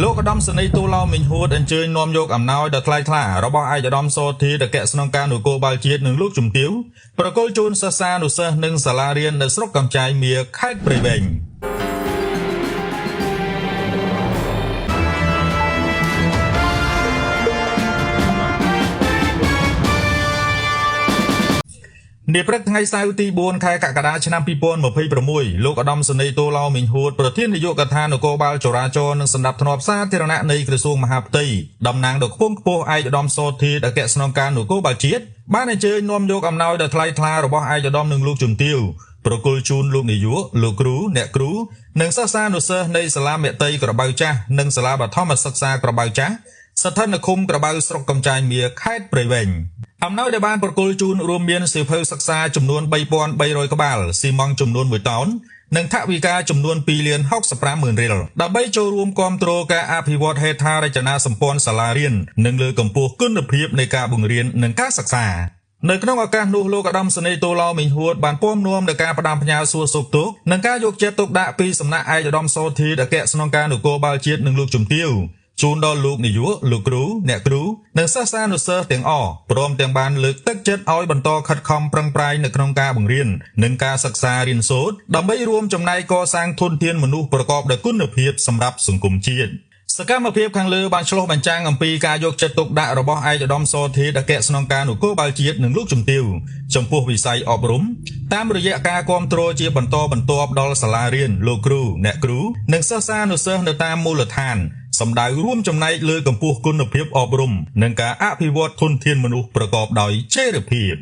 លោកឧត្តមសេនីយ៍ទូឡៅមីងហួតអញ្ជើញនាំយកអំណោយដ៏ថ្លៃថ្លារបស់ឯកឧត្តមសោធីដែលកស្នងការនគរបាលជាតិនិងលោកជំទាវប្រគល់ជូនសិស្សានុសិស្សនិងសាលារៀននៅស្រុកកំចាយមៀខេត្តព្រៃវែងនាព្រឹកថ្ងៃសៅរ៍ទី4ខែកក្កដាឆ្នាំ2026លោកឧត្តមសេនីយ៍ទូឡៅមីងហួតប្រធាននាយកដ្ឋាននគរបាលចរាចរណ៍និងសណ្ដាប់ធ្នាប់សាធារណៈនៃក្រសួងមហាផ្ទៃតំណាងដល់ខ្ពង់ខ្ពស់ឯកឧត្តមសោធីអគ្គស្នងការនគរបាលជាតិបានអញ្ជើញនាំយកអំណោយដ៏ថ្លៃថ្លារបស់ឯកឧត្តមនិងលោកជំទាវប្រគល់ជូនលោកនាយកលោកគ្រូអ្នកគ្រូនិងសិស្សានុសិស្សនៃសាលាមេត្រីក្របៅចាស់និងសាលាបឋមសិក្សាក្របៅចាស់ស្ថិតនៅឃុំក្របៅស្រុកកំចាយមៀខេត្តព្រៃវែងអំណោយដែលបានប្រគល់ជូនរួមមានសៀវភៅសិក្សាចំនួន3300ក្បាលស៊ីម៉ង់ចំនួន1តោននិងថវិកាចំនួន2,65,000 រៀលដើម្បីចូលរួមគាំទ្រការអភិវឌ្ឍហេដ្ឋារចនាសម្ព័ន្ធសាលារៀននិងលើកកម្ពស់គុណភាពនៃការបង្រៀននិងការសិក្សានៅក្នុងឱកាសនោះលោកឧត្តមសេនីយ៍ទូឡៅមីងហួតបានពំនាំដល់ការផ្ដាំផ្ញើសួរសុខទុក្ខនិងការយកចិត្តទុកដាក់ពីសំណាក់ឯកឧត្តមសោធីអគ្គស្នងការនគរបាលជាតិនិងលោកជំទាវជូនដល់លោកនាយកលោកគ្រូអ្នកគ្រូនិងសិស្សានុសិស្សទាំងអស់ព្រមទាំងបានលើកទឹកចិត្តឲ្យបន្តខិតខំប្រឹងប្រែងនៅក្នុងការបង្រៀននិងការសិក្សារៀនសូត្រដើម្បីរួមចំណែកកសាងធនធានមនុស្សប្រកបដោយគុណភាពសម្រាប់សង្គមជាតិសកម្មភាពខាងលើបានឆ្លុះបញ្ចាំងអំពីការយកចិត្តទុកដាក់របស់ឯកឧត្តមសោធីអគ្គស្នងការនគរបាលជាតិនិងលោកជំទាវចំពោះវិស័យអប់រំតាមរយៈការគាំទ្រជាបន្តបន្ទាប់ដល់សាលារៀនលោកគ្រូអ្នកគ្រូនិងសិស្សានុសិស្សនៅតាមមូលដ្ឋានសម្ដៅរួមចំណែកលើកម្ពស់គុណភាពអប់រំនិងការអភិវឌ្ឍធនធានមនុស្សប្រកបដោយចីរភាព